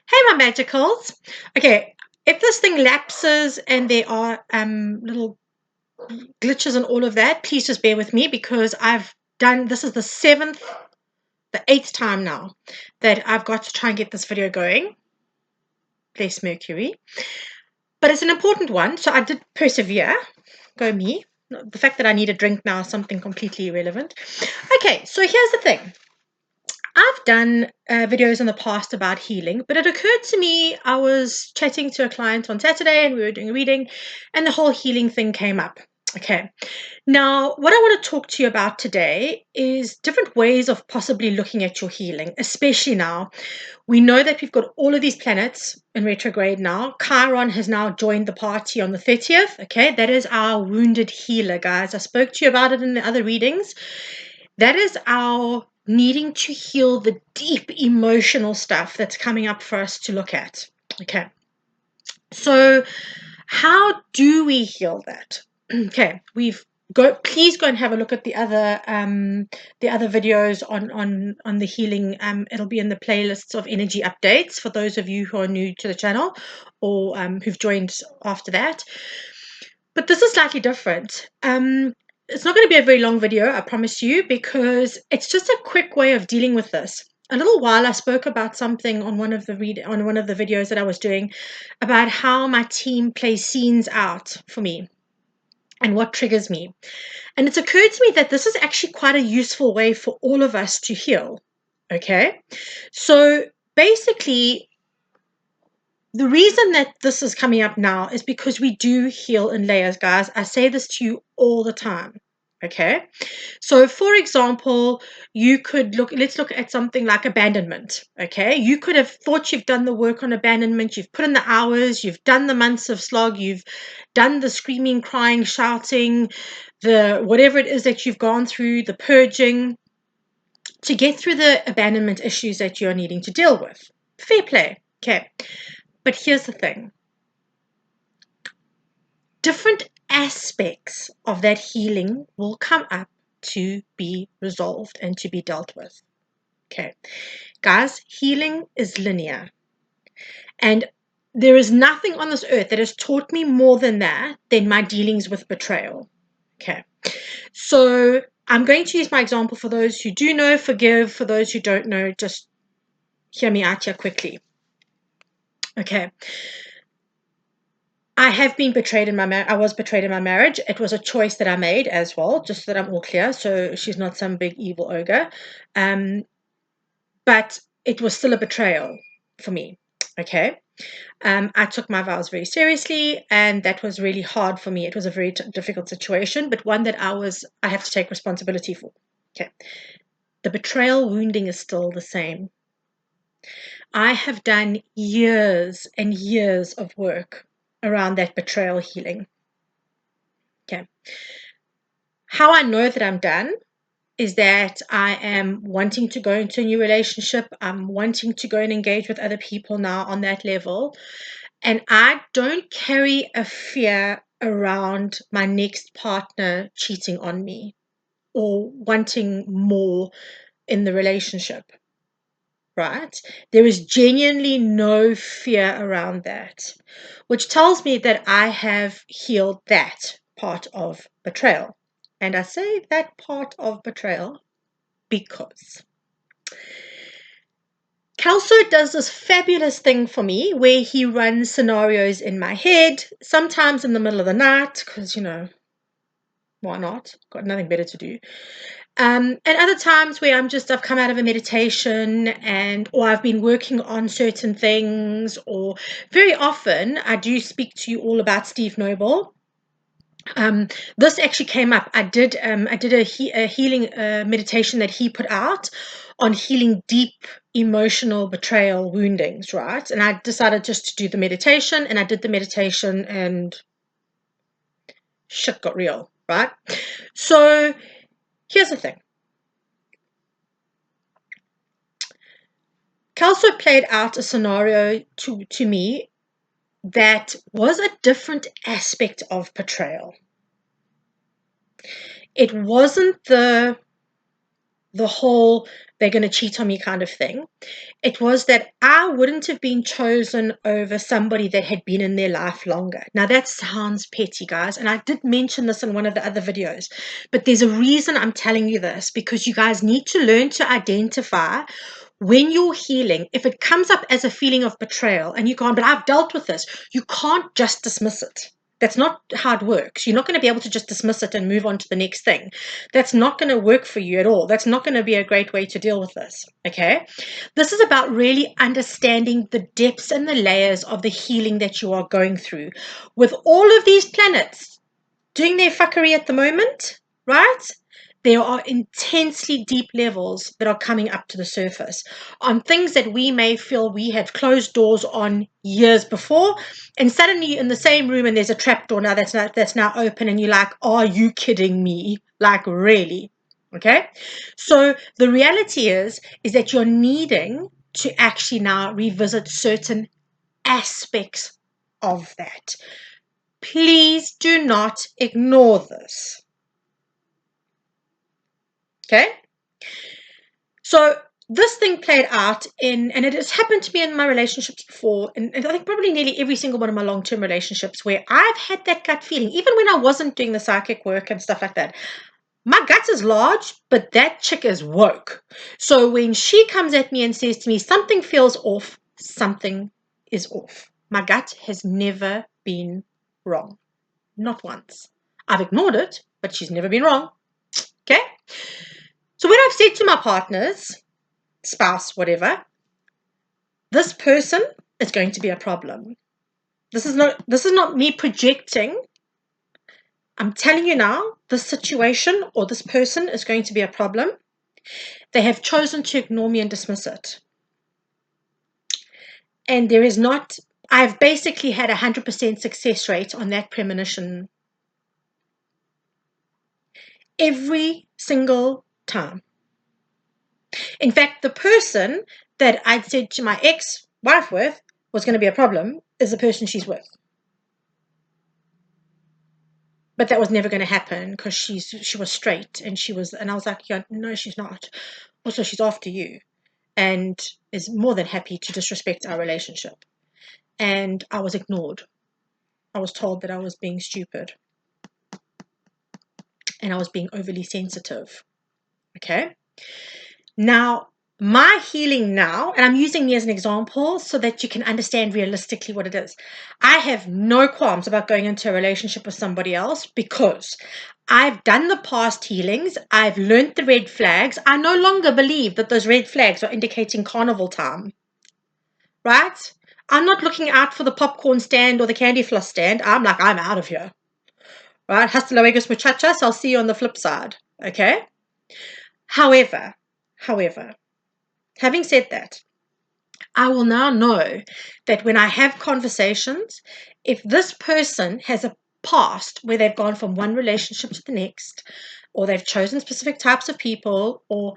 Hey, my magicals. Okay, if this thing lapses and there are little glitches and all of that, please just bear with me because I've done this is the eighth time now that I've got to try and get this video going. Bless Mercury. But it's an important one, so I did persevere. Go me. The fact that I need a drink now is something completely irrelevant. Okay, so here's the thing. I've done videos in the past about healing, but it occurred to me I was chatting to a client on Saturday and we were doing a reading, and the whole healing thing came up. Okay, now what I want to talk to you about today is different ways of possibly looking at your healing, especially now. We know that we've got all of these planets in retrograde now. Chiron has now joined the party on the 30th. Okay, that is our wounded healer, guys. I spoke to you about it in the other readings. That is our needing to heal the deep emotional stuff that's coming up for us to look at. Okay. So how do we heal that? Okay, please go and have a look at the other videos on the healing. It'll be in the playlists of energy updates for those of you who are new to the channel or who've joined after that. But this is slightly different. It's not going to be a very long video, I promise you, because it's just a quick way of dealing with this. A little while I spoke about something on one of the videos that I was doing about how my team plays scenes out for me and what triggers me. And it's occurred to me that this is actually quite a useful way for all of us to heal. Okay? So basically, the reason that this is coming up now is because we do heal in layers, guys. I say this to you all the time. Okay, so for example, let's look at something like abandonment. Okay, you could have thought you've done the work on abandonment, you've put in the hours, you've done the months of slog, you've done the screaming, crying, shouting, the whatever it is that you've gone through, the purging to get through the abandonment issues that you're needing to deal with. Fair play. Okay, but here's the thing. Different aspects of that healing will come up to be resolved and to be dealt with. Okay, guys, healing is linear. And there is nothing on this earth that has taught me more than my dealings with betrayal. Okay, so I'm going to use my example for those who do know, forgive. For those who don't know, just hear me out here quickly. Okay. I have been betrayed in I was betrayed in my marriage. It was a choice that I made as well, just so that I'm all clear. So she's not some big evil ogre. But it was still a betrayal for me. Okay. I took my vows very seriously, and that was really hard for me. It was a very difficult situation, but one that I have to take responsibility for. Okay. The betrayal wounding is still the same. I have done years and years of work around that betrayal healing. Okay. How I know that I'm done is that I am wanting to go into a new relationship. I'm wanting to go and engage with other people now on that level. And I don't carry a fear around my next partner cheating on me or wanting more in the relationship. Right? There is genuinely no fear around that, which tells me that I have healed that part of betrayal. And I say that part of betrayal because Kelso does this fabulous thing for me where he runs scenarios in my head, sometimes in the middle of the night, because, why not? Got nothing better to do. And other times where I've come out of a meditation or I've been working on certain things, or very often I do speak to you all about Steve Noble. This actually came up. I did a healing meditation that he put out on healing deep emotional betrayal woundings, right? And I decided just to do the meditation, and I did the meditation, and shit got real, right? So here's the thing. Kelso played out a scenario to me that was a different aspect of betrayal. It wasn't the the whole they're going to cheat on me kind of thing. It was that I wouldn't have been chosen over somebody that had been in their life longer. Now that sounds petty, guys, and I did mention this in one of the other videos, but there's a reason I'm telling you this, because you guys need to learn to identify when you're healing. If it comes up as a feeling of betrayal and you can't, but I've dealt with this, you can't just dismiss it. That's not how it works. You're not going to be able to just dismiss it and move on to the next thing. That's not going to work for you at all. That's not going to be a great way to deal with this. Okay? This is about really understanding the depths and the layers of the healing that you are going through. With all of these planets doing their fuckery at the moment, right? There are intensely deep levels that are coming up to the surface on things that we may feel we have closed doors on years before, and suddenly you're in the same room and there's a trap door now that's now open, and you're like, are you kidding me? Like, really? Okay? So the reality is that you're needing to actually now revisit certain aspects of that. Please do not ignore this. Okay? So this thing played out and it has happened to me in my relationships before, and I think probably nearly every single one of my long-term relationships, where I've had that gut feeling, even when I wasn't doing the psychic work and stuff like that. My gut is large, but that chick is woke. So when she comes at me and says to me, something feels off, something is off. My gut has never been wrong. Not once. I've ignored it, but she's never been wrong. Okay? So when I've said to my partners, spouse, whatever, this person is going to be a problem. This is not me projecting. I'm telling you now, this situation or this person is going to be a problem. They have chosen to ignore me and dismiss it. And there is not, I've basically had 100% success rate on that premonition every single time. In fact, the person that I'd said to my ex-wife with was going to be a problem is the person she's with. But that was never going to happen because she was straight, and I was like, yeah, no, she's not. Also, she's after you and is more than happy to disrespect our relationship. And I was ignored. I was told that I was being stupid and I was being overly sensitive. Okay. Now, my healing now, and I'm using me as an example so that you can understand realistically what it is. I have no qualms about going into a relationship with somebody else because I've done the past healings. I've learned the red flags. I no longer believe that those red flags are indicating carnival time. Right? I'm not looking out for the popcorn stand or the candy floss stand. I'm like, I'm out of here. Right? Hasta luego, muchachas. I'll see you on the flip side. Okay? However, having said that, I will now know that when I have conversations, if this person has a past where they've gone from one relationship to the next, or they've chosen specific types of people, or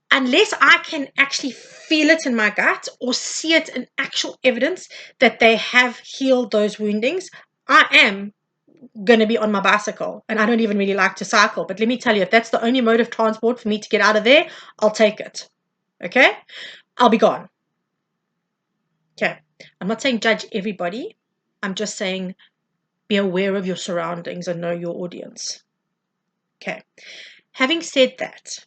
unless I can actually feel it in my gut or see it in actual evidence that they have healed those woundings, I am going to be on my bicycle. And I don't even really like to cycle, but let me tell you, if that's the only mode of transport for me to get out of there, I'll take it. Okay? I'll be gone. Okay. I'm not saying judge everybody. I'm just saying be aware of your surroundings and know your audience. Okay. Having said that,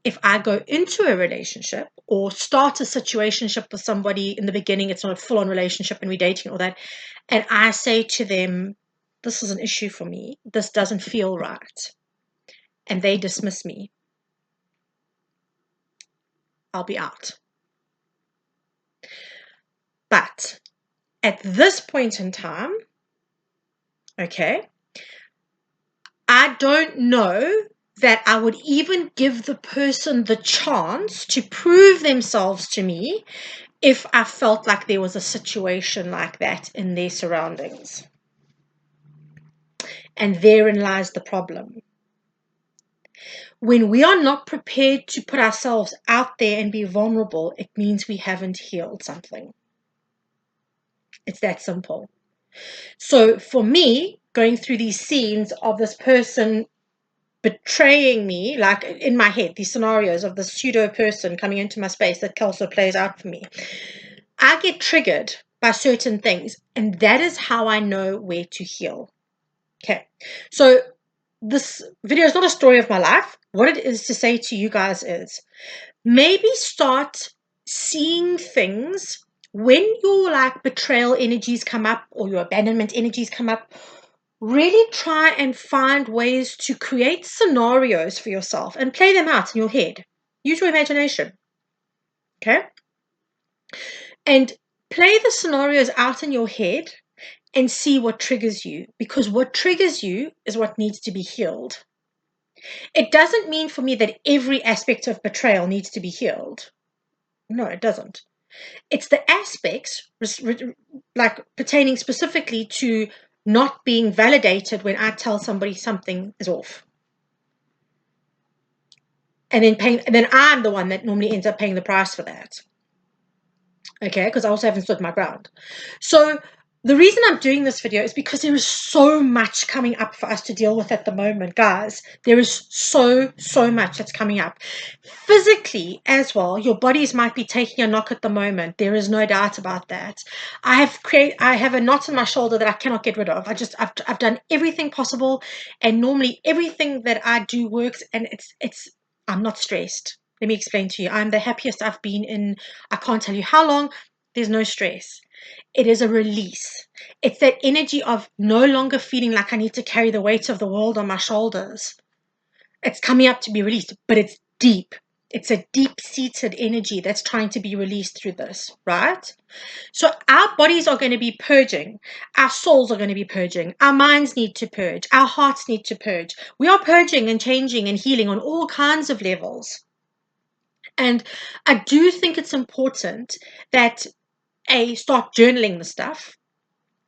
if I go into a relationship or start a situationship with somebody in the beginning, it's not a full-on relationship and we're dating and all that, and I say to them, this is an issue for me, this doesn't feel right, and they dismiss me, I'll be out. But at this point in time, okay, I don't know that I would even give the person the chance to prove themselves to me if I felt like there was a situation like that in their surroundings. And therein lies the problem. When we are not prepared to put ourselves out there and be vulnerable, it means we haven't healed something. It's that simple. So for me, going through these scenes of this person betraying me, like in my head, these scenarios of the pseudo person coming into my space that also plays out for me, I get triggered by certain things, and that is how I know where to heal. Okay, so this video is not a story of my life. What it is to say to you guys is, maybe start seeing things when your like betrayal energies come up or your abandonment energies come up. Really try and find ways to create scenarios for yourself and play them out in your head. Use your imagination. Okay? And play the scenarios out in your head and see what triggers you, because what triggers you is what needs to be healed. It doesn't mean for me that every aspect of betrayal needs to be healed. No, it doesn't. It's the aspects like pertaining specifically to not being validated when I tell somebody something is off. And then I'm the one that normally ends up paying the price for that. Okay, because I also haven't stood my ground. So the reason I'm doing this video is because there is so much coming up for us to deal with at the moment, guys. There is so much that's coming up. Physically as well, your bodies might be taking a knock at the moment. There is no doubt about that. I have a knot in my shoulder that I cannot get rid of. I've done everything possible, and normally everything that I do works, and I'm not stressed. Let me explain to you. I'm the happiest I've been in, I can't tell you how long. There's no stress. It is a release. It's that energy of no longer feeling like I need to carry the weight of the world on my shoulders. It's coming up to be released, but it's deep. It's a deep-seated energy that's trying to be released through this, right? So our bodies are going to be purging. Our souls are going to be purging. Our minds need to purge. Our hearts need to purge. We are purging and changing and healing on all kinds of levels. And I do think it's important that start journaling the stuff,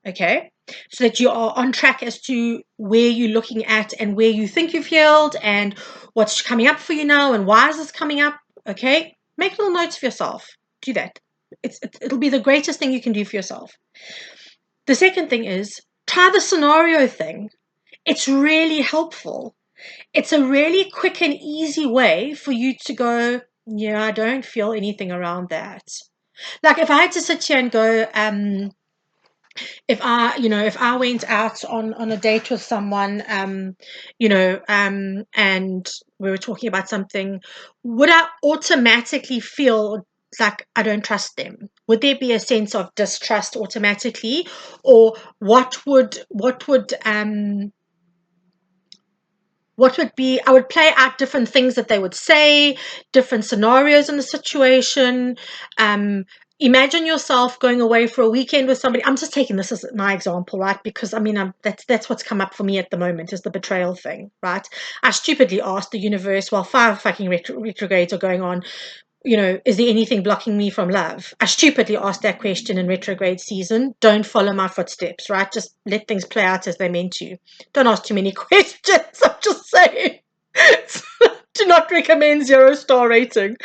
okay, so that you are on track as to where you're looking at and where you think you've healed and what's coming up for you now and why is this coming up, okay? Make little notes for yourself. Do that. It'll be the greatest thing you can do for yourself. The second thing is try the scenario thing. It's really helpful. It's a really quick and easy way for you to go, yeah, I don't feel anything around that. Like if I had to sit here and go, if I went out on a date with someone, and we were talking about something, would I automatically feel like I don't trust them? Would there be a sense of distrust automatically, or what would be, I would play out different things that they would say, different scenarios in the situation. Imagine yourself going away for a weekend with somebody. I'm just taking this as my example, right? Because I mean, that's what's come up for me at the moment is the betrayal thing, right? I stupidly asked the universe while 5 fucking retrogrades are going on, is there anything blocking me from love? I stupidly asked that question in retrograde season. Don't follow my footsteps, right? Just let things play out as they're meant to. Don't ask too many questions. I'm just saying. Do not recommend 0-star rating.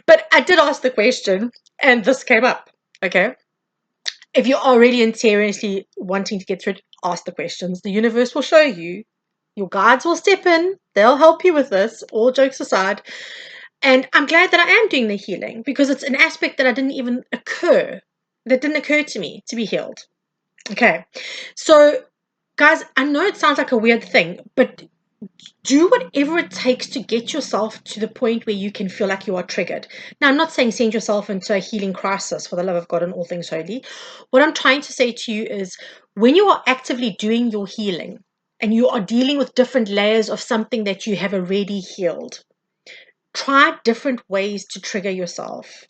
But I did ask the question, and this came up, okay? If you are really and seriously wanting to get through it, ask the questions. The universe will show you. Your guides will step in. They'll help you with this, all jokes aside. And I'm glad that I am doing the healing because it's an aspect that didn't occur to me to be healed. Okay. So, guys, I know it sounds like a weird thing, but do whatever it takes to get yourself to the point where you can feel like you are triggered. Now, I'm not saying send yourself into a healing crisis for the love of God and all things holy. What I'm trying to say to you is when you are actively doing your healing and you are dealing with different layers of something that you have already healed, try different ways to trigger yourself.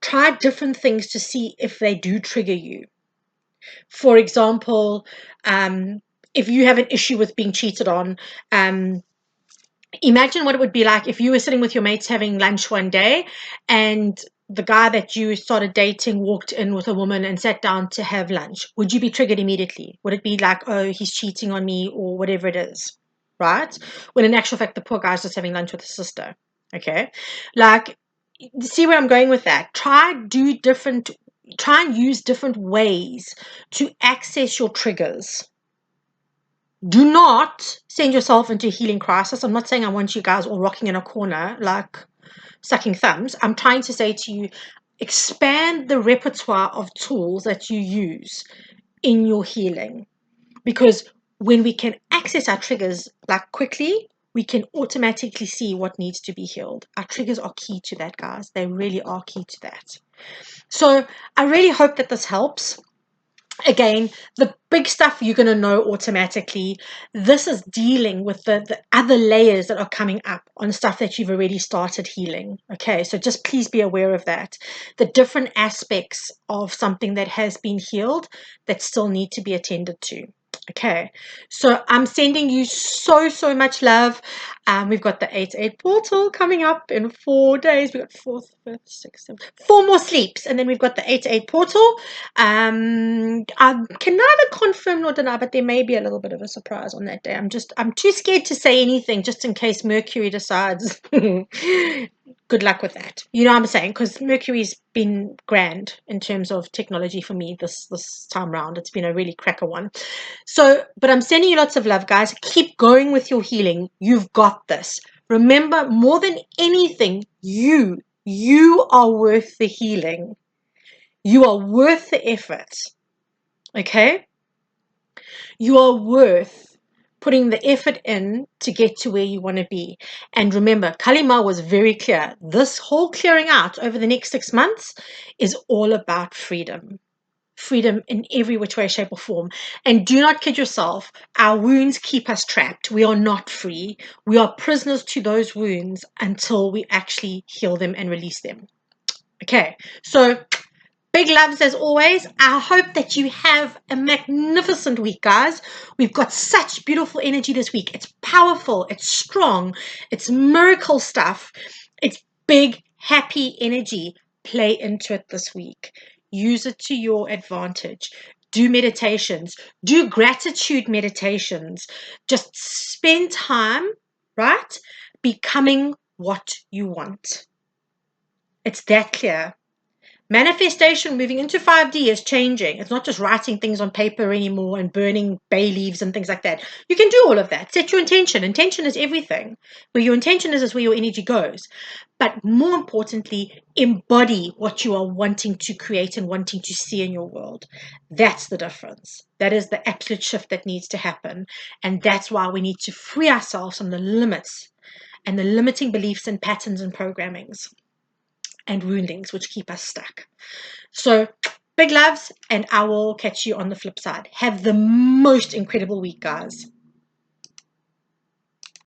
Try different things to see if they do trigger you. For example, if you have an issue with being cheated on, imagine what it would be like if you were sitting with your mates having lunch one day and the guy that you started dating walked in with a woman and sat down to have lunch. Would you be triggered immediately? Would it be like, oh, he's cheating on me or whatever it is, right? When in actual fact, the poor guy's just having lunch with his sister, okay? Like, see where I'm going with that? Try and use different ways to access your triggers. Do not send yourself into a healing crisis. I'm not saying I want you guys all rocking in a corner like sucking thumbs. I'm trying to say to you, expand the repertoire of tools that you use in your healing. Because when we can access our triggers like quickly, we can automatically see what needs to be healed. Our triggers are key to that, guys. They really are key to that. So I really hope that this helps. Again, the big stuff you're going to know automatically. This is dealing with the other layers that are coming up on stuff that you've already started healing. Okay, so just please be aware of that. The different aspects of something that has been healed that still need to be attended to. Okay, so I'm sending you so much love. We've got the 8-8 portal coming up in 4 days. We've got 4th, 5th, 6th, 7th, 4 more sleeps, and then we've got the 8-8 portal. I can neither confirm nor deny, but there may be a little bit of a surprise on that day. I'm too scared to say anything just in case Mercury decides. Good luck with that. You know what I'm saying? Because Mercury's been grand in terms of technology for me this time round. It's been a really cracker one. So, but I'm sending you lots of love, guys. Keep going with your healing. You've got this. Remember, more than anything, you are worth the healing. You are worth the effort. Okay? You are worth putting the effort in to get to where you want to be. And remember, Kalima was very clear. This whole clearing out over the next 6 months is all about freedom. Freedom in every which way, shape, or form. And do not kid yourself. Our wounds keep us trapped. We are not free. We are prisoners to those wounds until we actually heal them and release them. Okay, so big loves as always. I hope that you have a magnificent week, guys. We've got such beautiful energy this week. It's powerful, it's strong, it's miracle stuff, it's big, happy energy. Play into it this week. Use it to your advantage. Do meditations, do gratitude meditations. Just spend time, right? Becoming what you want. It's that clear. Manifestation moving into 5D is changing. It's not just writing things on paper anymore and burning bay leaves and things like that. You can do all of that. Set your intention. Intention is everything. Where your intention is where your energy goes. But more importantly, embody what you are wanting to create and wanting to see in your world. That's the difference. That is the absolute shift that needs to happen. And that's why we need to free ourselves from the limits and the limiting beliefs and patterns and programmings and woundings which keep us stuck. So big loves, and I will catch you on the flip side. Have the most incredible week, guys.